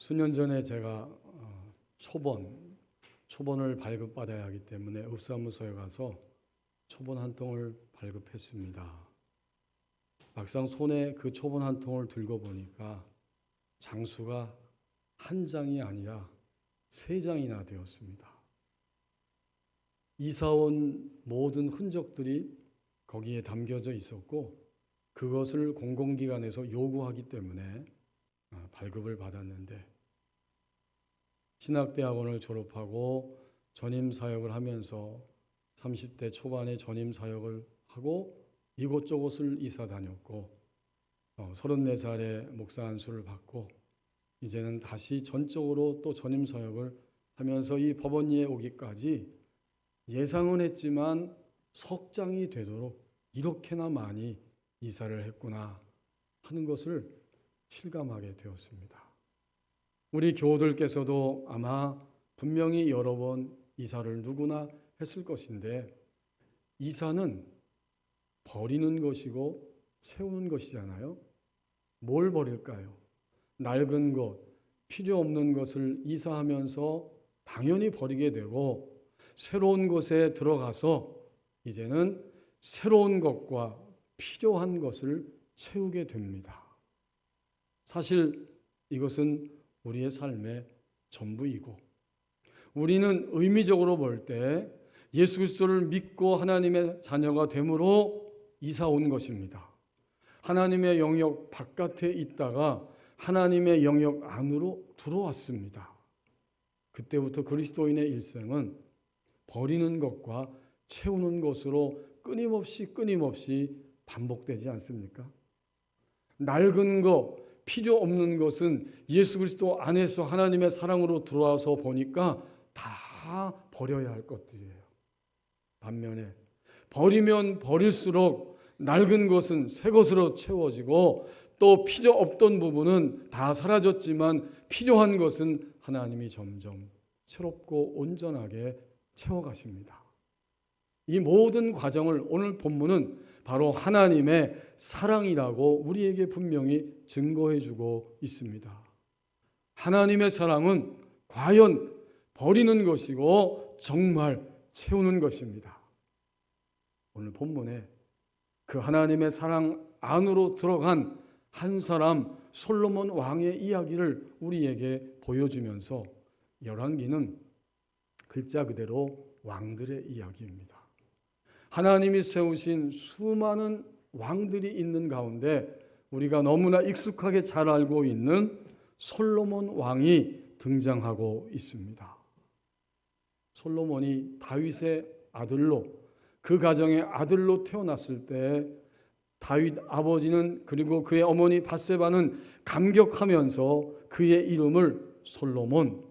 수년 전에 제가 초본을 발급받아야 하기 때문에 읍사무소에 가서 초본 한 통을 발급했습니다. 막상 손에 그 초본 한 통을 들고 보니까 장수가 한 장이 아니라 3장이나 되었습니다. 이사온 모든 흔적들이 거기에 담겨져 있었고 그것을 공공기관에서 요구하기 때문에 발급을 받았는데, 신학대학원을 졸업하고 전임 사역을 하면서 30대 초반에 전임 사역을 하고 이곳저곳을 이사 다녔고 34살에 목사 안수를 받고 이제는 다시 전적으로 또 전임 사역을 하면서 이 법원리에 오기까지 예상은 했지만 석장이 되도록 이렇게나 많이 이사를 했구나 하는 것을 실감하게 되었습니다. 우리 교우들께서도 아마 분명히 여러 번 이사를 누구나 했을 것인데, 이사는 버리는 것이고 세우는 것이잖아요. 뭘 버릴까요? 낡은 것, 필요 없는 것을 이사하면서 당연히 버리게 되고, 새로운 곳에 들어가서 이제는 새로운 것과 필요한 것을 채우게 됩니다. 사실 이것은 우리의 삶의 전부이고, 우리는 의미적으로 볼 때 예수 그리스도를 믿고 하나님의 자녀가 됨으로 이사 온 것입니다. 하나님의 영역 바깥에 있다가 하나님의 영역 안으로 들어왔습니다. 그때부터 그리스도인의 일생은 버리는 것과 채우는 것으로 끊임없이 반복되지 않습니까? 낡은 것, 필요 없는 것은 예수 그리스도 안에서 하나님의 사랑으로 들어와서 보니까 다 버려야 할 것들이에요. 반면에 버리면 버릴수록 낡은 것은 새 것으로 채워지고, 또 필요 없던 부분은 다 사라졌지만 필요한 것은 하나님이 점점 새롭고 온전하게 채워가십니다. 이 모든 과정을 오늘 본문은 바로 하나님의 사랑이라고 우리에게 분명히 증거해주고 있습니다. 하나님의 사랑은 과연 버리는 것이고 정말 채우는 것입니다. 오늘 본문에 그 하나님의 사랑 안으로 들어간 한 사람 솔로몬 왕의 이야기를 우리에게 보여주면서, 열왕기는 글자 그대로 왕들의 이야기입니다. 하나님이 세우신 수많은 왕들이 있는 가운데 우리가 너무나 익숙하게 잘 알고 있는 솔로몬 왕이 등장하고 있습니다. 솔로몬이 다윗의 아들로, 그 가정의 아들로 태어났을 때 다윗 아버지는, 그리고 그의 어머니 밧세바는 감격하면서 그의 이름을 솔로몬,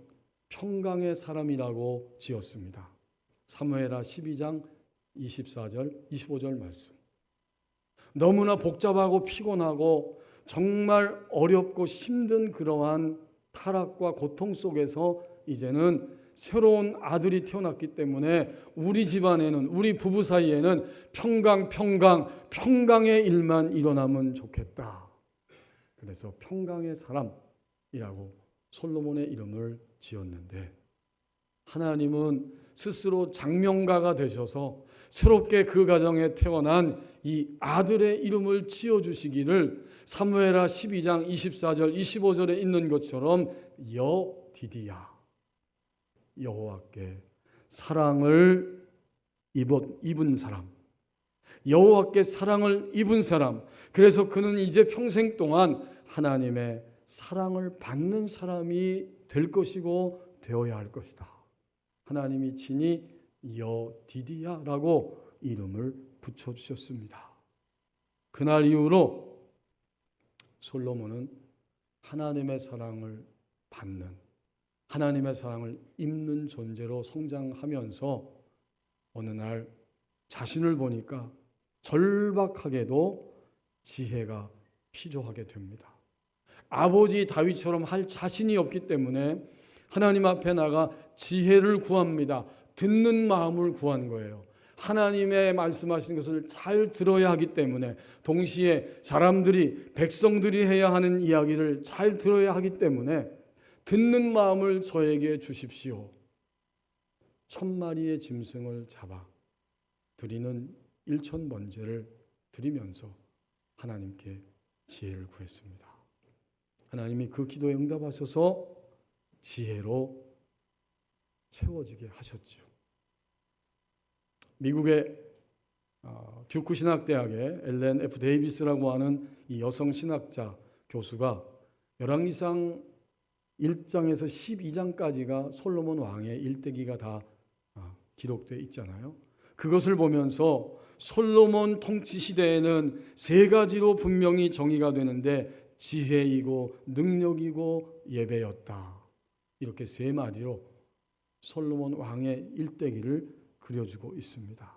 평강의 사람이라고 지었습니다. 사무엘하 12장 24절, 25절 말씀. 너무나 복잡하고 피곤하고 정말 어렵고 힘든 그러한 타락과 고통 속에서 이제는 새로운 아들이 태어났기 때문에 우리 집안에는, 우리 부부 사이에는 평강의 일만 일어나면 좋겠다. 그래서 평강의 사람이라고 솔로몬의 이름을 지었는데, 하나님은 스스로 장명가가 되셔서 새롭게 그 가정에 태어난 이 아들의 이름을 지어주시기를 사무엘하 12장 24절 25절에 있는 것처럼 여디디야, 여호와께 사랑을 입은 사람, 여호와께 사랑을 입은 사람. 그래서 그는 이제 평생 동안 하나님의 사랑을 받는 사람이 될 것이고 되어야 할 것이다. 하나님이 친히 여디디야라고 이름을 붙여주셨습니다. 그날 이후로 솔로몬은 하나님의 사랑을 받는, 하나님의 사랑을 입는 존재로 성장하면서 어느 날 자신을 보니까 절박하게도 지혜가 필요하게 됩니다. 아버지 다윗처럼 할 자신이 없기 때문에 하나님 앞에 나가 지혜를 구합니다. 듣는 마음을 구한 거예요. 하나님의 말씀하신 것을 잘 들어야 하기 때문에, 동시에 사람들이, 백성들이 해야 하는 이야기를 잘 들어야 하기 때문에 듣는 마음을 저에게 주십시오. 1000마리의 짐승을 잡아 드리는 1000번제를 드리면서 하나님께 지혜를 구했습니다. 하나님이 그 기도에 응답하셔서 지혜로 채워지게 하셨지요. 미국의 듀크 신학대학의 엘렌 F. 데이비스라고 하는 이 여성 신학자 교수가 열왕기상 1장에서 12장까지가 솔로몬 왕의 일대기가 다 기록되어 있잖아요. 그것을 보면서 솔로몬 통치 시대에는 3가지로 분명히 정의가 되는데 지혜이고 능력이고 예배였다. 이렇게 3마디로 솔로몬 왕의 일대기를 그려주고 있습니다.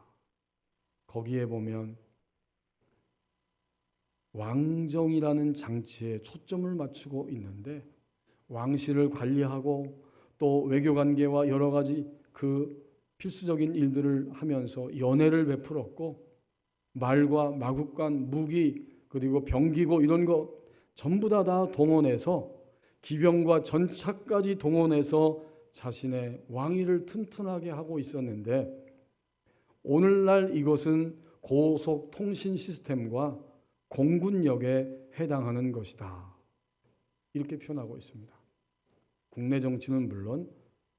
거기에 보면 왕정이라는 장치에 초점을 맞추고 있는데 왕실을 관리하고 또 외교관계와 여러 가지 그 필수적인 일들을 하면서 연회를 베풀었고 말과 마국간, 무기 그리고 병기고 이런 거 전부 다 동원해서 기병과 전차까지 동원해서 자신의 왕위를 튼튼하게 하고 있었는데 오늘날 이것은 고속통신 시스템과 공군력에 해당하는 것이다. 이렇게 표현하고 있습니다. 국내 정치는 물론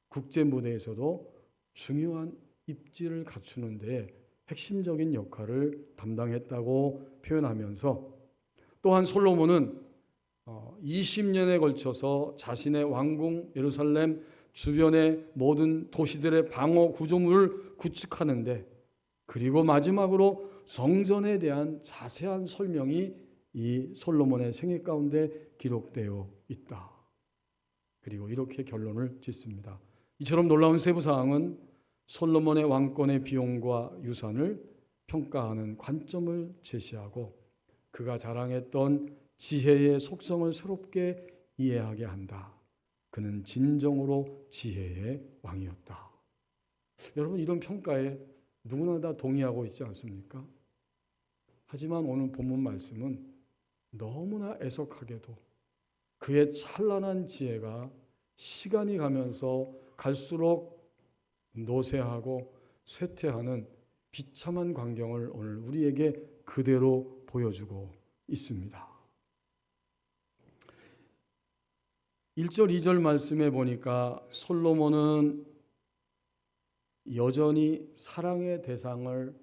국제 무대에서도 중요한 입지를 갖추는 데 핵심적인 역할을 담당했다고 표현하면서 또한 솔로몬은 20년에 걸쳐서 자신의 왕궁 예루살렘 주변의 모든 도시들의 방어 구조물을 구축하는데 그리고 마지막으로 성전에 대한 자세한 설명이 이 솔로몬의 생애 가운데 기록되어 있다. 그리고 이렇게 결론을 짓습니다. 이처럼 놀라운 세부사항은 솔로몬의 왕권의 비용과 유산을 평가하는 관점을 제시하고 그가 자랑했던 지혜의 속성을 새롭게 이해하게 한다. 그는 진정으로 지혜의 왕이었다. 여러분 이런 평가에 누구나 다 동의하고 있지 않습니까? 하지만 오늘 본문 말씀은 너무나 애석하게도 그의 찬란한 지혜가 시간이 가면서 갈수록 노쇠하고 쇠퇴하는 비참한 광경을 오늘 우리에게 그대로 보여주고 있습니다. 1절, 2절 말씀에 보니까 솔로몬은 여전히 사랑의 대상을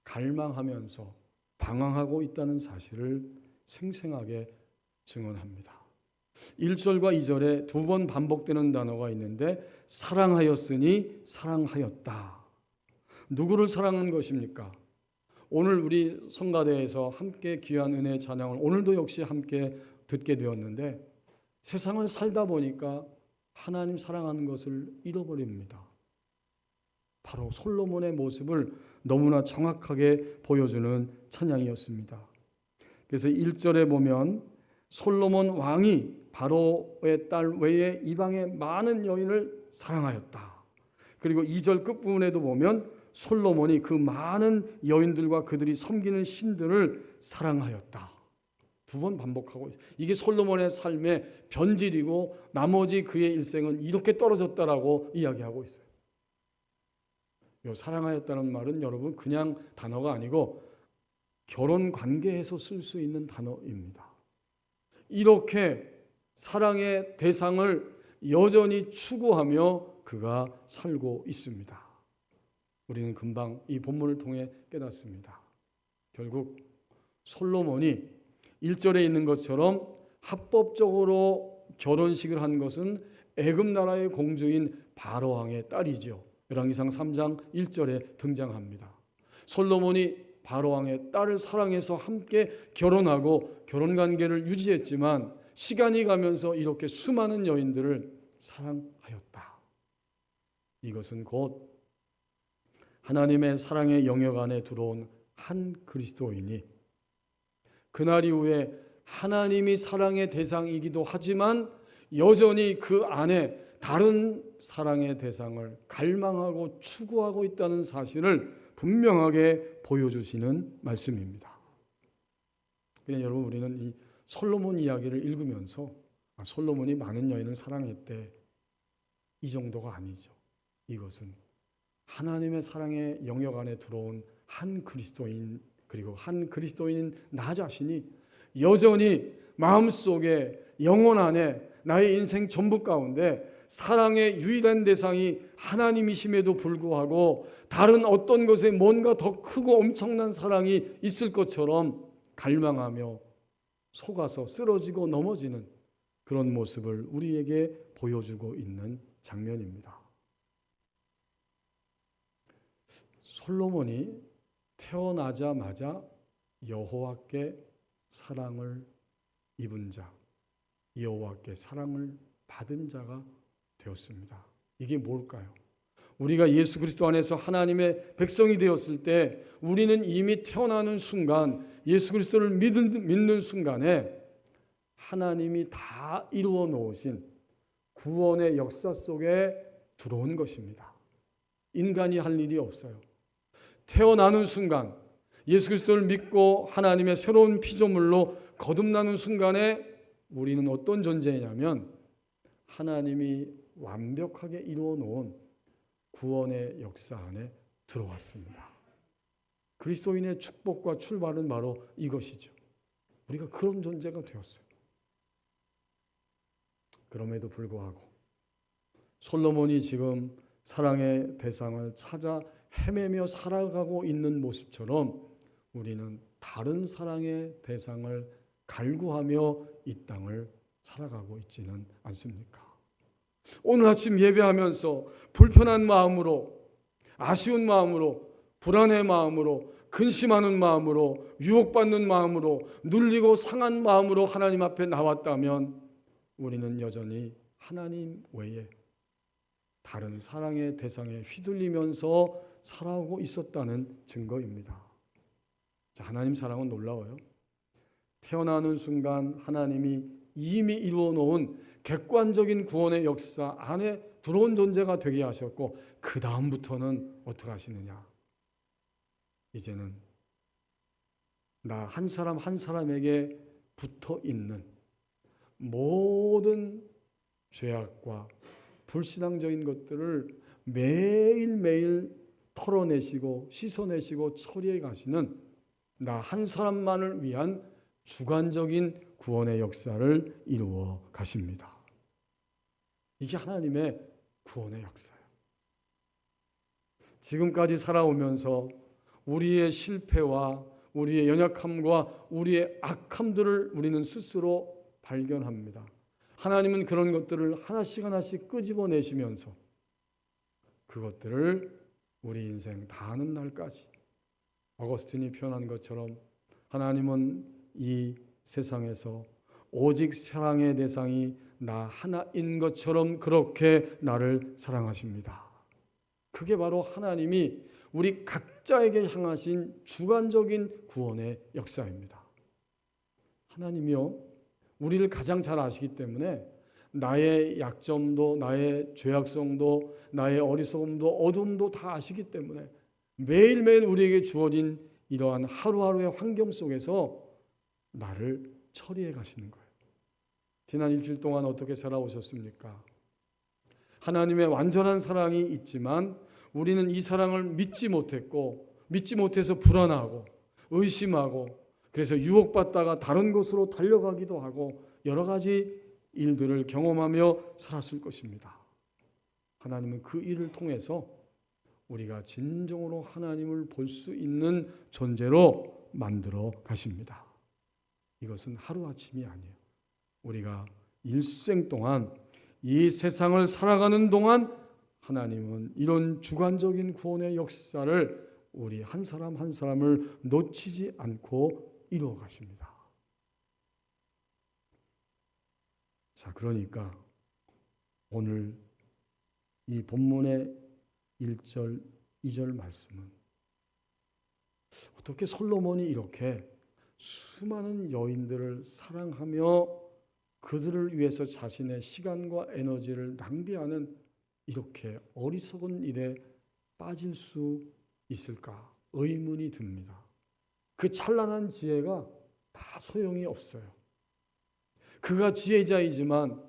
갈망하면서 방황하고 있다는 사실을 생생하게 증언합니다. 1절과 2절에 2번 반복되는 단어가 있는데 사랑하였으니 사랑하였다. 누구를 사랑한 것입니까? 오늘 우리 성가대에서 함께 귀한 은혜의 찬양을 오늘도 역시 함께 듣게 되었는데 세상을 살다 보니까 하나님 사랑하는 것을 잃어버립니다. 바로 솔로몬의 모습을 너무나 정확하게 보여주는 찬양이었습니다. 그래서 1절에 보면 솔로몬 왕이 바로의 딸 외에 이방의 많은 여인을 사랑하였다. 그리고 2절 끝부분에도 보면 솔로몬이 그 많은 여인들과 그들이 섬기는 신들을 사랑하였다. 2번 반복하고 있어요. 이게 솔로몬의 삶의 변질이고 나머지 그의 일생은 이렇게 떨어졌다라고 이야기하고 있어요. 요 사랑하였다는 말은 여러분 그냥 단어가 아니고 결혼 관계에서 쓸 수 있는 단어입니다. 이렇게 사랑의 대상을 여전히 추구하며 그가 살고 있습니다. 우리는 금방 이 본문을 통해 깨닫습니다. 결국 솔로몬이 1절에 있는 것처럼 합법적으로 결혼식을 한 것은 애굽 나라의 공주인 바로 왕의 딸이죠. 열왕기상 3장 1절에 등장합니다. 솔로몬이 바로 왕의 딸을 사랑해서 함께 결혼하고 결혼관계를 유지했지만 시간이 가면서 이렇게 수많은 여인들을 사랑하였다. 이것은 곧 하나님의 사랑의 영역 안에 들어온 한 그리스도인이 그날 이후에 하나님이 사랑의 대상이기도 하지만 여전히 그 안에 다른 사랑의 대상을 갈망하고 추구하고 있다는 사실을 분명하게 보여주시는 말씀입니다. 그냥 여러분 우리는 이 솔로몬 이야기를 읽으면서 솔로몬이 많은 여인을 사랑했대, 이 정도가 아니죠. 이것은 하나님의 사랑의 영역 안에 들어온 한 그리스도인, 그리고 한 그리스도인인 나 자신이 여전히 마음속에, 영혼 안에, 나의 인생 전부 가운데 사랑의 유일한 대상이 하나님이심에도 불구하고 다른 어떤 것에 뭔가 더 크고 엄청난 사랑이 있을 것처럼 갈망하며 속아서 쓰러지고 넘어지는 그런 모습을 우리에게 보여주고 있는 장면입니다. 솔로몬이 태어나자마자 여호와께 사랑을 입은 자, 여호와께 사랑을 받은 자가 되었습니다. 이게 뭘까요? 우리가 예수 그리스도 안에서 하나님의 백성이 되었을 때 우리는 이미 태어나는 순간, 예수 그리스도를 믿는 순간에 하나님이 다 이루어 놓으신 구원의 역사 속에 들어온 것입니다. 인간이 할 일이 없어요. 태어나는 순간, 예수 그리스도를 믿고 하나님의 새로운 피조물로 거듭나는 순간에 우리는 어떤 존재냐면 하나님이 완벽하게 이루어 놓은 구원의 역사 안에 들어왔습니다. 그리스도인의 축복과 출발은 바로 이것이죠. 우리가 그런 존재가 되었어요. 그럼에도 불구하고 솔로몬이 지금 사랑의 대상을 찾아 헤매며 살아가고 있는 모습처럼 우리는 다른 사랑의 대상을 갈구하며 이 땅을 살아가고 있지는 않습니까? 오늘 아침 예배하면서 불편한 마음으로, 아쉬운 마음으로, 불안의 마음으로, 근심하는 마음으로, 유혹받는 마음으로, 눌리고 상한 마음으로 하나님 앞에 나왔다면 우리는 여전히 하나님 외에 다른 사랑의 대상에 휘둘리면서 살아오고 있었다는 증거입니다. 자, 하나님 사랑은 놀라워요. 태어나는 순간 하나님이 이미 이루어 놓은 객관적인 구원의 역사 안에 들어온 존재가 되게 하셨고, 그 다음부터는 어떻게 하시느냐? 이제는 나 한 사람 한 사람에게 붙어 있는 모든 죄악과 불신앙적인 것들을 매일매일 털어내시고 씻어내시고 처리해 가시는 나 한 사람만을 위한 주관적인 구원의 역사를 이루어 가십니다. 이게 하나님의 구원의 역사예요. 지금까지 살아오면서 우리의 실패와 우리의 연약함과 우리의 악함들을 우리는 스스로 발견합니다. 하나님은 그런 것들을 하나씩 하나씩 끄집어내시면서 그것들을 우리 인생 다 하는 날까지, 어거스틴이 표현한 것처럼 하나님은 이 세상에서 오직 사랑의 대상이 나 하나인 것처럼 그렇게 나를 사랑하십니다. 그게 바로 하나님이 우리 각자에게 향하신 주관적인 구원의 역사입니다. 하나님이요, 우리를 가장 잘 아시기 때문에 나의 약점도, 나의 죄악성도, 나의 어리석음도, 어둠도 다 아시기 때문에 매일매일 우리에게 주어진 이러한 하루하루의 환경 속에서 나를 처리해 가시는 거예요. 지난 일주일 동안 어떻게 살아오셨습니까? 하나님의 완전한 사랑이 있지만 우리는 이 사랑을 믿지 못했고, 믿지 못해서 불안하고 의심하고, 그래서 유혹받다가 다른 곳으로 달려가기도 하고 여러 가지 일들을 경험하며 살았을 것입니다. 하나님은 그 일을 통해서 우리가 진정으로 하나님을 볼 수 있는 존재로 만들어 가십니다. 이것은 하루아침이 아니에요. 우리가 일생 동안 이 세상을 살아가는 동안 하나님은 이런 주관적인 구원의 역사를 우리 한 사람 한 사람을 놓치지 않고 이루어 가십니다. 자, 그러니까 오늘 이 본문의 1절, 2절 말씀은 어떻게 솔로몬이 이렇게 수많은 여인들을 사랑하며 그들을 위해서 자신의 시간과 에너지를 낭비하는 이렇게 어리석은 일에 빠질 수 있을까 의문이 듭니다. 그 찬란한 지혜가 다 소용이 없어요. 그가 지혜자이지만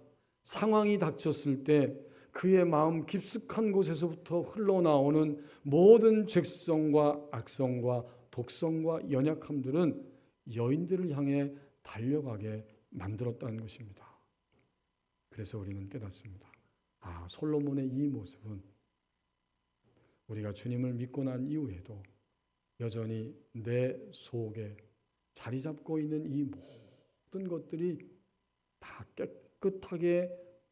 상황이 닥쳤을 때 그의 마음 깊숙한 곳에서부터 흘러나오는 모든 죄성과 악성과 독성과 연약함들은 여인들을 향해 달려가게 만들었다는 것입니다. 그래서 우리는 깨닫습니다. 솔로몬의 이 모습은 우리가 주님을 믿고 난 이후에도 여전히 내 속에 자리 잡고 있는 이 모든 것들이 다 깨끗하게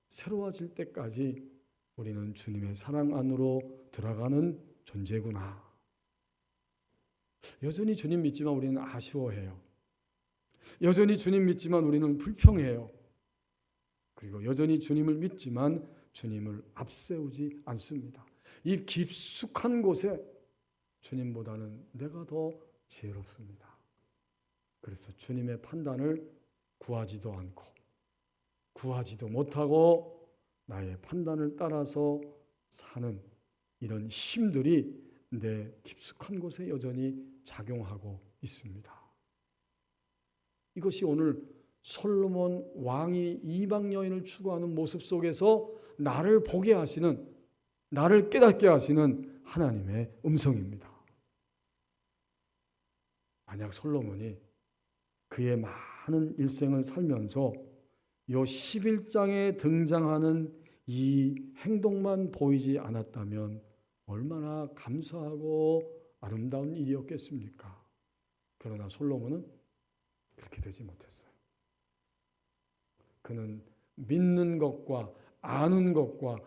새로워질 때까지 우리는 주님의 사랑 안으로 들어가는 존재구나. 여전히 주님 믿지만 우리는 아쉬워해요. 여전히 주님 믿지만 우리는 불평해요. 그리고 여전히 주님을 믿지만 주님을 앞세우지 않습니다. 이 깊숙한 곳에 주님보다는 내가 더 지혜롭습니다. 그래서 주님의 판단을 구하지도 않고 구하지도 못하고 나의 판단을 따라서 사는 이런 힘들이 내 깊숙한 곳에 여전히 작용하고 있습니다. 이것이 오늘 솔로몬 왕이 이방 여인을 추구하는 모습 속에서 나를 보게 하시는, 나를 깨닫게 하시는 하나님의 음성입니다. 만약 솔로몬이 그의 많은 일생을 살면서 이 11장에 등장하는 이 행동만 보이지 않았다면 얼마나 감사하고 아름다운 일이었겠습니까? 그러나 솔로몬은 그렇게 되지 못했어요. 그는 믿는 것과 아는 것과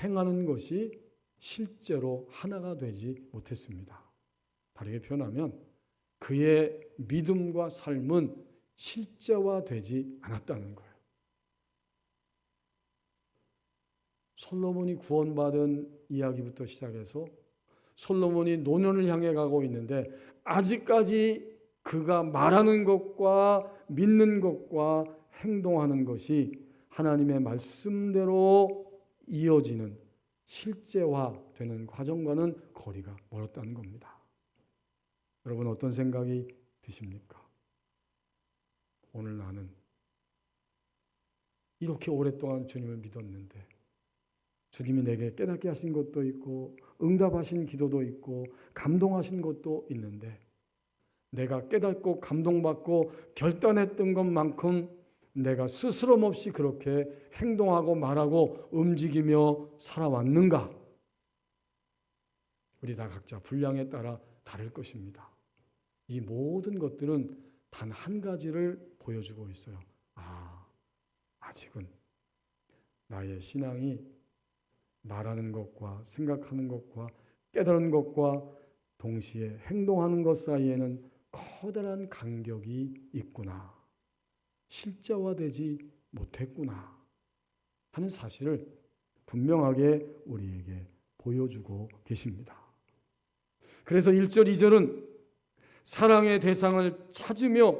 행하는 것이 실제로 하나가 되지 못했습니다. 다르게 표현하면 그의 믿음과 삶은 실제화되지 않았다는 거예요. 솔로몬이 구원받은 이야기부터 시작해서 솔로몬이 노년을 향해 가고 있는데 아직까지 그가 말하는 것과 믿는 것과 행동하는 것이 하나님의 말씀대로 이어지는 실제화되는 과정과는 거리가 멀었다는 겁니다. 여러분 어떤 생각이 드십니까? 오늘 나는 이렇게 오랫동안 주님을 믿었는데 주님이 내게 깨닫게 하신 것도 있고 응답하신 기도도 있고 감동하신 것도 있는데 내가 깨닫고 감동받고 결단했던 것만큼 내가 스스럼 없이 그렇게 행동하고 말하고 움직이며 살아왔는가? 우리 다 각자 분량에 따라 다를 것입니다. 이 모든 것들은 단 한 가지를 보여주고 있어요. 아직은 나의 신앙이 말하는 것과 생각하는 것과 깨달은 것과 동시에 행동하는 것 사이에는 커다란 간격이 있구나. 실제화되지 못했구나 하는 사실을 분명하게 우리에게 보여주고 계십니다. 그래서 1절, 2절은 사랑의 대상을 찾으며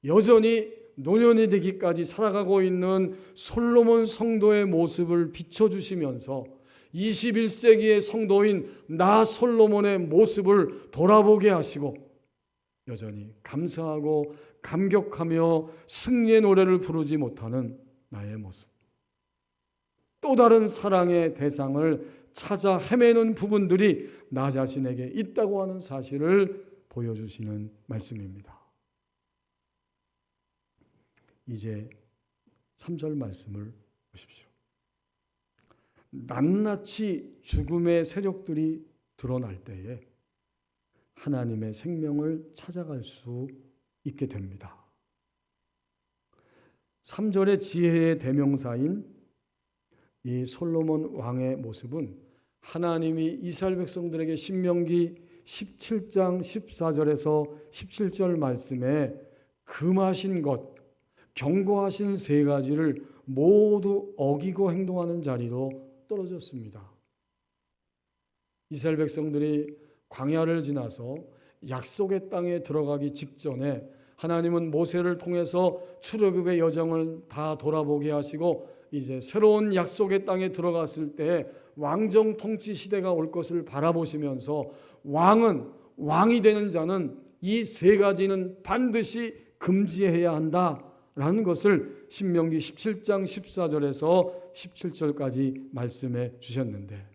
여전히 노년이 되기까지 살아가고 있는 솔로몬 성도의 모습을 비춰주시면서 21세기의 성도인 나 솔로몬의 모습을 돌아보게 하시고 여전히 감사하고 감격하며 승리의 노래를 부르지 못하는 나의 모습, 또 다른 사랑의 대상을 찾아 헤매는 부분들이 나 자신에게 있다고 하는 사실을 보여주시는 말씀입니다. 이제 3절 말씀을 보십시오. 낱낱이 죽음의 세력들이 드러날 때에 하나님의 생명을 찾아갈 수 있게 됩니다. 3절의 지혜의 대명사인 이 솔로몬 왕의 모습은 하나님이 이스라엘 백성들에게 신명기 17장 14절에서 17절 말씀에 금하신 것, 경고하신 세 가지를 모두 어기고 행동하는 자리로 떨어졌습니다. 이스라엘 백성들이 광야를 지나서 약속의 땅에 들어가기 직전에 하나님은 모세를 통해서 출애굽의 여정을 다 돌아보게 하시고 이제 새로운 약속의 땅에 들어갔을 때 왕정 통치 시대가 올 것을 바라보시면서 왕이 되는 자는 이 세 가지는 반드시 금지해야 한다 라는 것을 신명기 17장 14절에서 17절까지 말씀해 주셨는데,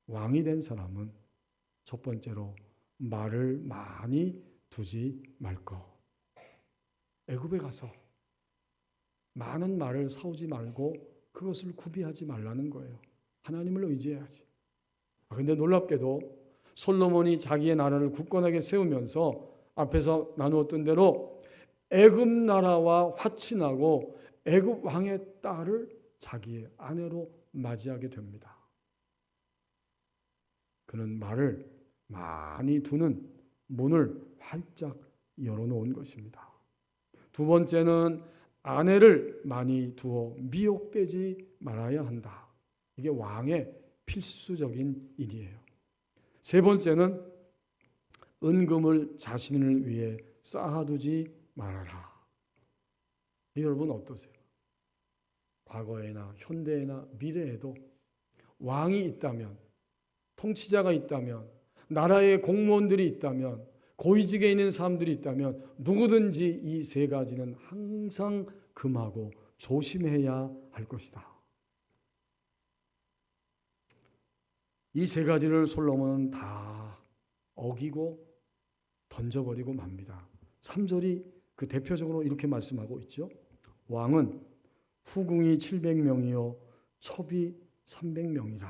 왕이 된 사람은 첫 번째로 말을 많이 두지 말 것. 애굽에 가서 많은 말을 사오지 말고 그것을 구비하지 말라는 거예요. 하나님을 의지해야지. 근데 놀랍게도 솔로몬이 자기의 나라를 굳건하게 세우면서 앞에서 나누었던 대로 애굽 나라와 화친하고 애굽 왕의 딸을 자기의 아내로 맞이하게 됩니다. 그는 말을 많이 두는 문을 활짝 열어놓은 것입니다. 두 번째는 아내를 많이 두어 미혹되지 말아야 한다. 이게 왕의 필수적인 일이에요. 세 번째는 은금을 자신을 위해 쌓아두지 말아라. 여러분 어떠세요? 과거에나 현대에나 미래에도 왕이 있다면, 통치자가 있다면, 나라의 공무원들이 있다면, 고위직에 있는 사람들이 있다면 누구든지 이 세 가지는 항상 금하고 조심해야 할 것이다. 이 세 가지를 솔로몬은 다 어기고 던져버리고 맙니다. 3절이 그 대표적으로 이렇게 말씀하고 있죠. 왕은 후궁이 700명이요 첩이 300명이라.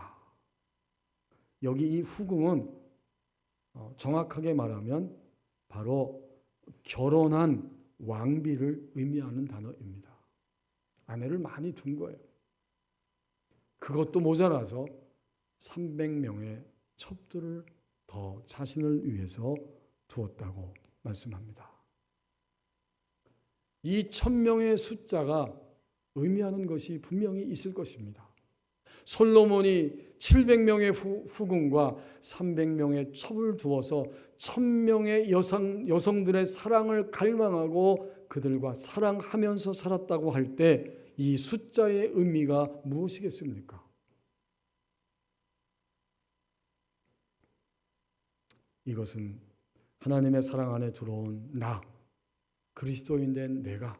여기 이 후궁은 정확하게 말하면 바로 결혼한 왕비를 의미하는 단어입니다. 아내를 많이 둔 거예요. 그것도 모자라서 300명의 첩들을 더 자신을 위해서 두었다고 말씀합니다. 이 1000명의 숫자가 의미하는 것이 분명히 있을 것입니다. 솔로몬이 700명의 후궁과 300명의 첩을 두어서 1000명의 여성들의 사랑을 갈망하고 그들과 사랑하면서 살았다고 할 때 이 숫자의 의미가 무엇이겠습니까? 이것은 하나님의 사랑 안에 들어온 나, 그리스도인 된 내가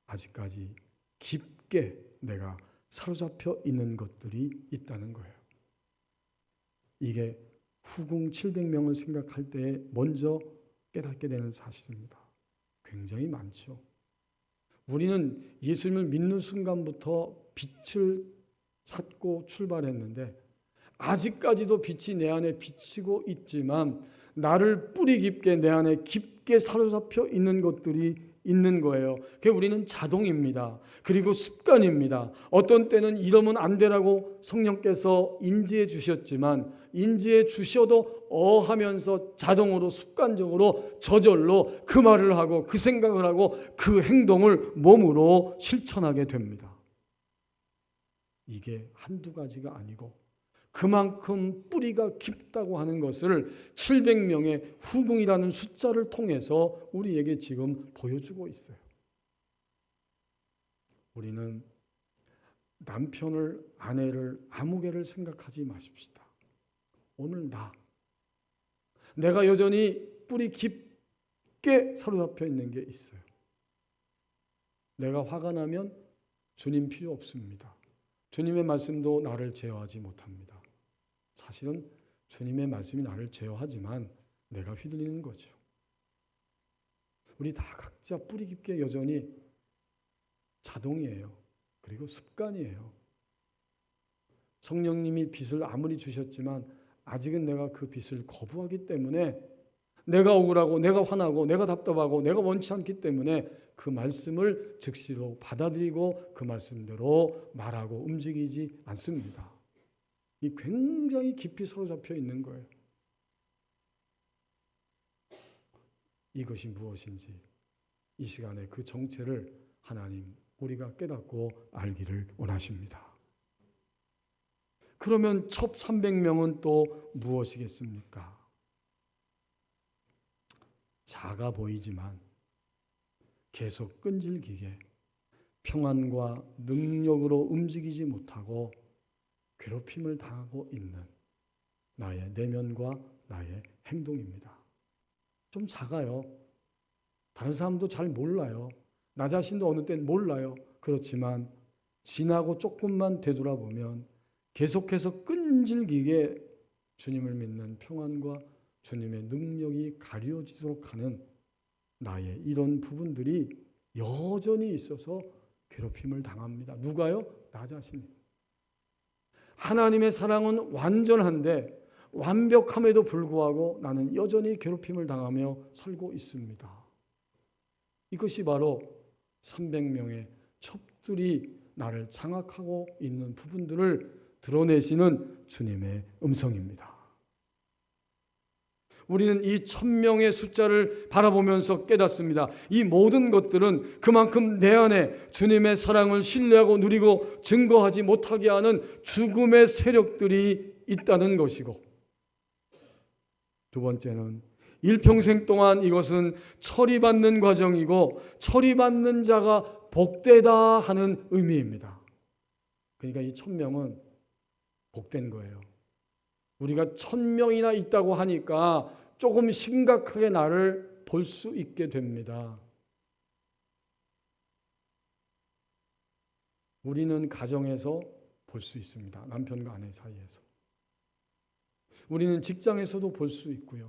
아직까지 깊게 내가 사로잡혀 있는 것들이 있다는 거예요. 이게 후궁 700명을 생각할 때 먼저 깨닫게 되는 사실입니다. 굉장히 많죠. 우리는 예수님을 믿는 순간부터 빛을 찾고 출발했는데 아직까지도 빛이 내 안에 비치고 있지만 나를 뿌리 깊게 내 안에 깊게 사로잡혀 있는 것들이 있는 거예요. 그게 우리는 자동입니다. 그리고 습관입니다. 어떤 때는 이러면 안 되라고 성령께서 인지해 주셨지만 인지해 주셔도 하면서 자동으로 습관적으로 저절로 그 말을 하고 그 생각을 하고 그 행동을 몸으로 실천하게 됩니다. 이게 한두 가지가 아니고 그만큼 뿌리가 깊다고 하는 것을 700명의 후궁이라는 숫자를 통해서 우리에게 지금 보여주고 있어요. 우리는 남편을, 아내를, 아무개를 생각하지 마십시다. 오늘 내가 여전히 뿌리 깊게 사로잡혀 있는 게 있어요. 내가 화가 나면 주님 필요 없습니다. 주님의 말씀도 나를 제어하지 못합니다. 사실은 주님의 말씀이 나를 제어하지만 내가 휘둘리는 거죠. 우리 다 각자 뿌리 깊게 여전히 자동이에요. 그리고 습관이에요. 성령님이 빛을 아무리 주셨지만 아직은 내가 그 빛을 거부하기 때문에 내가 억울하고 내가 화나고 내가 답답하고 내가 원치 않기 때문에 그 말씀을 즉시로 받아들이고 그 말씀대로 말하고 움직이지 않습니다. 이 굉장히 깊이 사로잡혀 있는 거예요. 이것이 무엇인지 이 시간에 그 정체를 하나님 우리가 깨닫고 알기를 원하십니다. 그러면 첩 300명은 또 무엇이겠습니까? 작아 보이지만 계속 끈질기게 평안과 능력으로 움직이지 못하고 괴롭힘을 당하고 있는 나의 내면과 나의 행동입니다. 좀 작아요. 다른 사람도 잘 몰라요. 나 자신도 어느 땐 몰라요. 그렇지만 지나고 조금만 되돌아보면 계속해서 끈질기게 주님을 믿는 평안과 주님의 능력이 가려지도록 하는 나의 이런 부분들이 여전히 있어서 괴롭힘을 당합니다. 누가요? 나 자신이. 하나님의 사랑은 완전한데 완벽함에도 불구하고 나는 여전히 괴롭힘을 당하며 살고 있습니다. 이것이 바로 300명의 첩들이 나를 장악하고 있는 부분들을 드러내시는 주님의 음성입니다. 우리는 이 1000명의 숫자를 바라보면서 깨닫습니다. 이 모든 것들은 그만큼 내 안에 주님의 사랑을 신뢰하고 누리고 증거하지 못하게 하는 죽음의 세력들이 있다는 것이고, 두 번째는 일평생 동안 이것은 처리받는 과정이고 처리받는 자가 복되다 하는 의미입니다. 그러니까 이 1000명은 복된 거예요. 우리가 1000명이나 있다고 하니까 조금 심각하게 나를 볼 수 있게 됩니다. 우리는 가정에서 볼 수 있습니다. 남편과 아내 사이에서. 우리는 직장에서도 볼 수 있고요.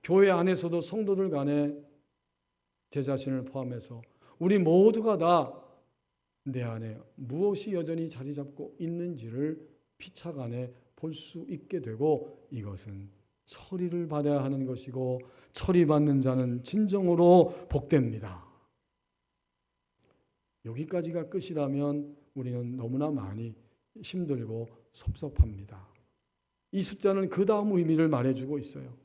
교회 안에서도 성도들 간에 제 자신을 포함해서 우리 모두가 다 내 안에 무엇이 여전히 자리 잡고 있는지를 피차간에 볼 수 있게 되고, 이것은 처리를 받아야 하는 것이고 처리받는 자는 진정으로 복됩니다. 여기까지가 끝이라면 우리는 너무나 많이 힘들고 섭섭합니다. 이 숫자는 그 다음 의미를 말해주고 있어요.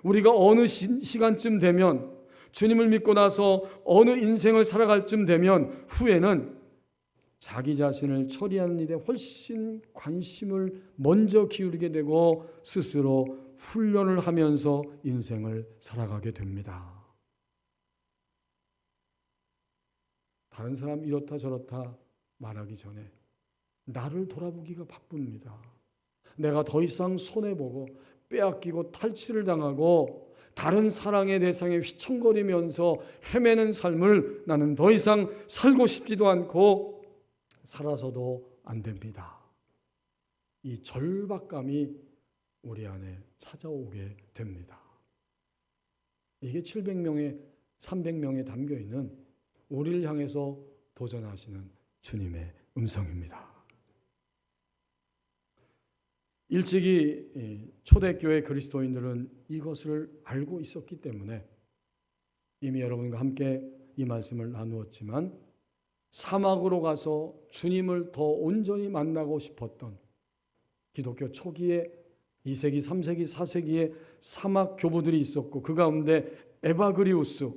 우리가 어느 시간쯤 되면, 주님을 믿고 나서 어느 인생을 살아갈 쯤 되면 후에는 자기 자신을 처리하는 일에 훨씬 관심을 먼저 기울이게 되고 스스로 훈련을 하면서 인생을 살아가게 됩니다. 다른 사람 이렇다 저렇다 말하기 전에 나를 돌아보기가 바쁩니다. 내가 더 이상 손해보고 빼앗기고 탈취를 당하고 다른 사랑의 대상에 휘청거리면서 헤매는 삶을 나는 더 이상 살고 싶지도 않고 살아서도 안 됩니다. 이 절박감이 우리 안에 찾아오게 됩니다. 이게 700명의 300명에 담겨있는 우리를 향해서 도전하시는 주님의 음성입니다. 일찍이 초대교회 그리스도인들은 이것을 알고 있었기 때문에 이미 여러분과 함께 이 말씀을 나누었지만, 사막으로 가서 주님을 더 온전히 만나고 싶었던 기독교 초기에 2세기, 3세기, 4세기에 사막 교부들이 있었고, 그 가운데 에바그리우스,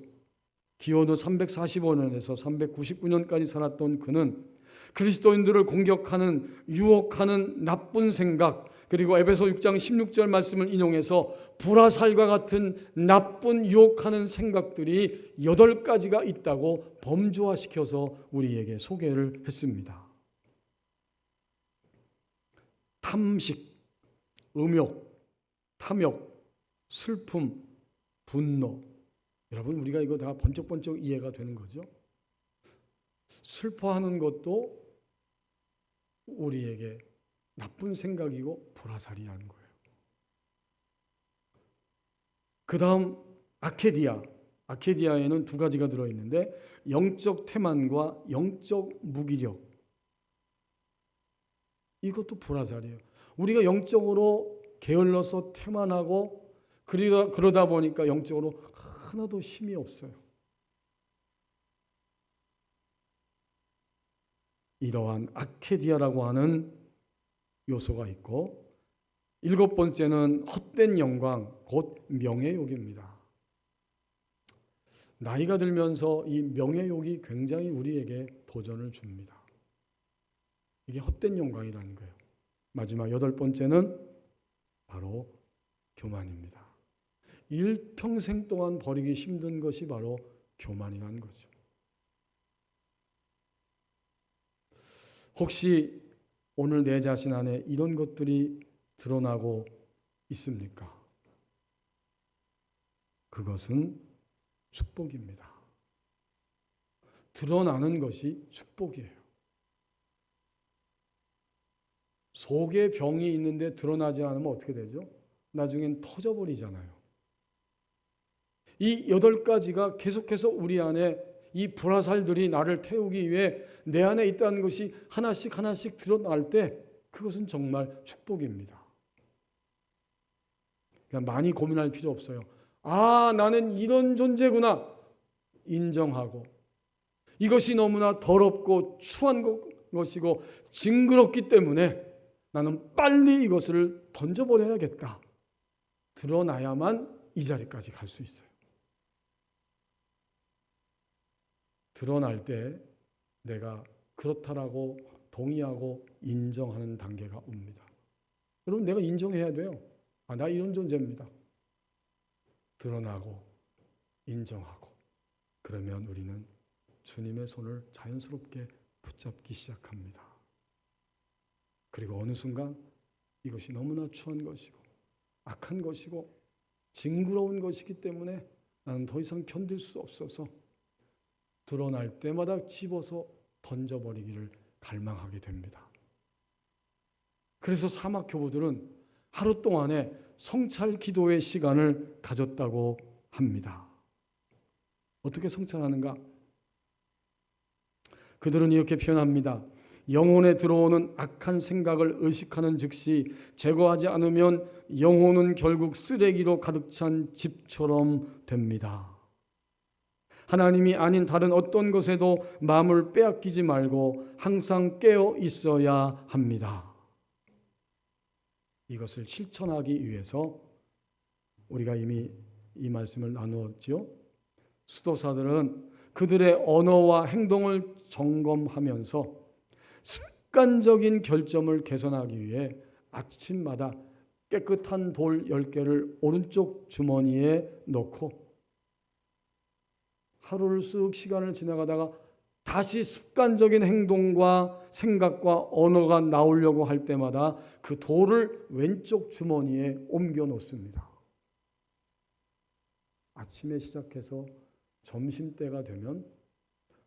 기원후 345년에서 399년까지 살았던 그는 그리스도인들을 공격하는, 유혹하는 나쁜 생각, 그리고 에베소 6장 16절 말씀을 인용해서 불화살과 같은 나쁜 유혹하는 생각들이 8가지가 있다고 범주화시켜서 우리에게 소개를 했습니다. 탐식, 음욕, 탐욕, 슬픔, 분노. 여러분, 우리가 이거 다 번쩍번쩍 이해가 되는 거죠? 슬퍼하는 것도 우리에게 나쁜 생각이고 불화살이라는 거예요. 그 다음 아케디아에는 2가지가 들어있는데, 영적 태만과 영적 무기력. 이것도 불화살이에요. 우리가 영적으로 게을러서 태만하고 그러다 보니까 영적으로 하나도 힘이 없어요. 이러한 아케디아라고 하는 요소가 있고, 7번째는 헛된 영광, 곧 명예욕입니다. 나이가 들면서 이 명예욕이 굉장히 우리에게 도전을 줍니다. 이게 헛된 영광이라는 거예요. 마지막 8번째는 바로 교만입니다. 일평생 동안 버리기 힘든 것이 바로 교만이라는 거죠. 혹시 오늘 내 자신 안에 이런 것들이 드러나고 있습니까? 그것은 축복입니다. 드러나는 것이 축복이에요. 속에 병이 있는데 드러나지 않으면 어떻게 되죠? 나중엔 터져버리잖아요. 이 8가지가 계속해서 우리 안에 이 불화살들이 나를 태우기 위해 내 안에 있다는 것이 하나씩 하나씩 드러날 때 그것은 정말 축복입니다. 그냥 많이 고민할 필요 없어요. 아, 나는 이런 존재구나 인정하고, 이것이 너무나 더럽고 추한 것이고 징그럽기 때문에 나는 빨리 이것을 던져버려야겠다. 드러나야만 이 자리까지 갈 수 있어요. 드러날 때 내가 그렇다라고 동의하고 인정하는 단계가 옵니다. 여러분, 내가 인정해야 돼요. 아, 나 이런 존재입니다. 드러나고 인정하고, 그러면 우리는 주님의 손을 자연스럽게 붙잡기 시작합니다. 그리고 어느 순간 이것이 너무나 추한 것이고 악한 것이고 징그러운 것이기 때문에 나는 더 이상 견딜 수 없어서 드러날 때마다 집어서 던져버리기를 갈망하게 됩니다. 그래서 사막 교부들은 하루 동안에 성찰 기도의 시간을 가졌다고 합니다. 어떻게 성찰하는가? 그들은 이렇게 표현합니다. 영혼에 들어오는 악한 생각을 의식하는 즉시 제거하지 않으면 영혼은 결국 쓰레기로 가득 찬 집처럼 됩니다. 하나님이 아닌 다른 어떤 것에도 마음을 빼앗기지 말고 항상 깨어 있어야 합니다. 이것을 실천하기 위해서 우리가 이미 이 말씀을 나누었죠. 수도사들은 그들의 언어와 행동을 점검하면서 습관적인 결점을 개선하기 위해 아침마다 깨끗한 돌 10개를 오른쪽 주머니에 넣고 하루를 쓱 시간을 지나가다가 다시 습관적인 행동과 생각과 언어가 나오려고 할 때마다 그 돌을 왼쪽 주머니에 옮겨 놓습니다. 아침에 시작해서 점심때가 되면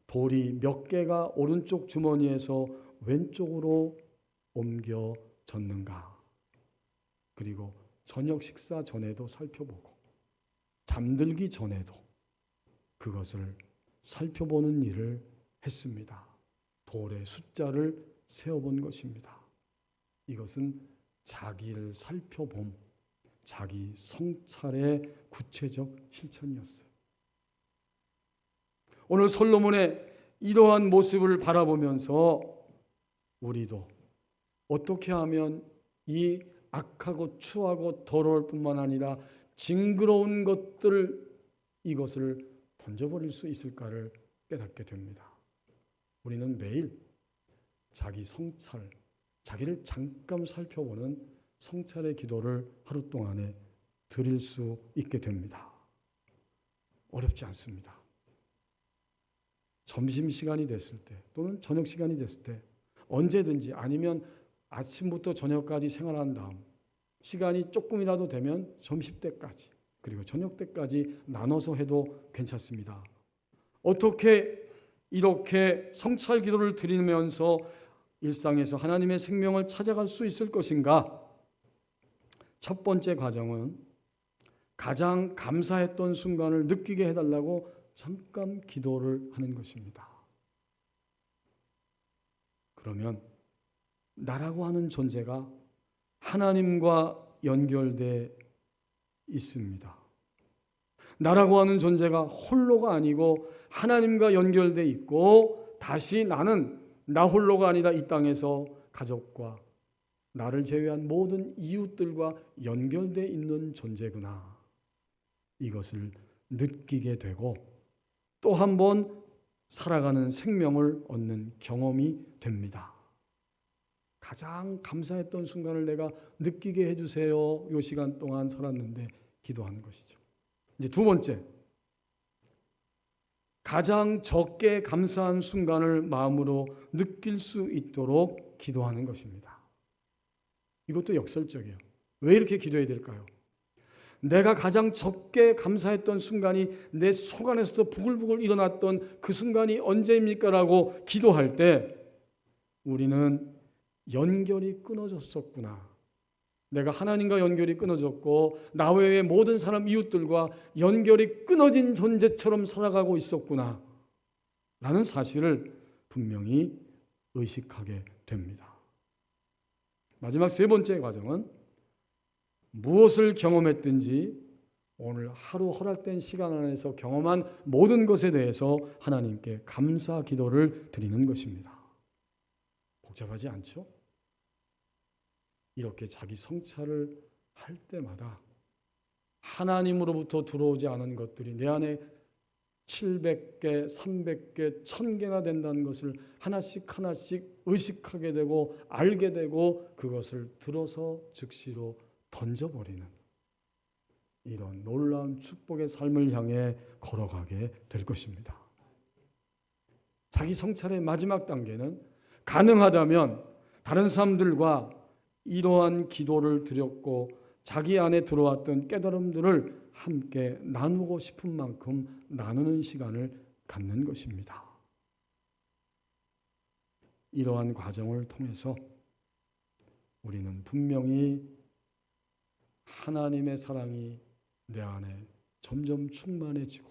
돌이 몇 개가 오른쪽 주머니에서 왼쪽으로 옮겨졌는가. 그리고 저녁 식사 전에도 살펴보고 잠들기 전에도 그것을 살펴보는 일을 했습니다. 돌의 숫자를 세어본 것입니다. 이것은 자기를 살펴봄, 자기 성찰의 구체적 실천이었어요. 오늘 솔로몬의 이러한 모습을 바라보면서 우리도 어떻게 하면 이 악하고 추하고 더러울 뿐만 아니라 징그러운 것들, 이것을 던져버릴 수 있을까를 깨닫게 됩니다. 우리는 매일 자기 성찰, 자기를 잠깐 살펴보는 성찰의 기도를 하루 동안에 드릴 수 있게 됩니다. 어렵지 않습니다. 점심시간이 됐을 때 또는 저녁시간이 됐을 때 언제든지, 아니면 아침부터 저녁까지 생활한 다음 시간이 조금이라도 되면 점심때까지 그리고 저녁때까지 나눠서 해도 괜찮습니다. 어떻게 이렇게 성찰 기도를 드리면서 일상에서 하나님의 생명을 찾아갈 수 있을 것인가? 첫 번째 과정은 가장 감사했던 순간을 느끼게 해달라고 잠깐 기도를 하는 것입니다. 그러면 나라고 하는 존재가 하나님과 연결돼 있습니다. 나라고 하는 존재가 홀로가 아니고 하나님과 연결돼 있고, 다시 나는 나 홀로가 아니라 이 땅에서 가족과 나를 제외한 모든 이웃들과 연결돼 있는 존재구나. 이것을 느끼게 되고 또 한 번 살아가는 생명을 얻는 경험이 됩니다. 가장 감사했던 순간을 내가 느끼게 해주세요. 이 시간 동안 살았는데 기도하는 것이죠. 이제 두 번째, 가장 적게 감사한 순간을 마음으로 느낄 수 있도록 기도하는 것입니다. 이것도 역설적이에요. 왜 이렇게 기도해야 될까요? 내가 가장 적게 감사했던 순간이 내 속 안에서도 부글부글 일어났던 그 순간이 언제입니까? 라고 기도할 때 우리는 연결이 끊어졌었구나. 내가 하나님과 연결이 끊어졌고 나 외의 모든 사람 이웃들과 연결이 끊어진 존재처럼 살아가고 있었구나 라는 사실을 분명히 의식하게 됩니다. 마지막 세 번째 과정은 무엇을 경험했든지 오늘 하루 허락된 시간 안에서 경험한 모든 것에 대해서 하나님께 감사 기도를 드리는 것입니다. 복잡하지 않죠? 이렇게 자기 성찰을 할 때마다 하나님으로부터 들어오지 않은 것들이 내 안에 700개, 300개, 1000개나 된다는 것을 하나씩 의식하게 되고 알게 되고 그것을 들어서 즉시로 던져버리는 이런 놀라운 축복의 삶을 향해 걸어가게 될 것입니다. 자기 성찰의 마지막 단계는 가능하다면 다른 사람들과 이러한 기도를 드렸고 자기 안에 들어왔던 깨달음들을 함께 나누고 싶은 만큼 나누는 시간을 갖는 것입니다. 이러한 과정을 통해서 우리는 분명히 하나님의 사랑이 내 안에 점점 충만해지고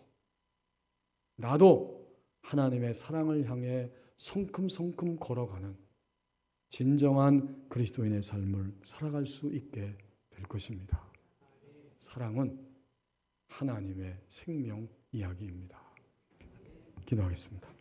나도 하나님의 사랑을 향해 성큼성큼 걸어가는 진정한 그리스도인의 삶을 살아갈 수 있게 될 것입니다. 사랑은 하나님의 생명 이야기입니다. 기도하겠습니다.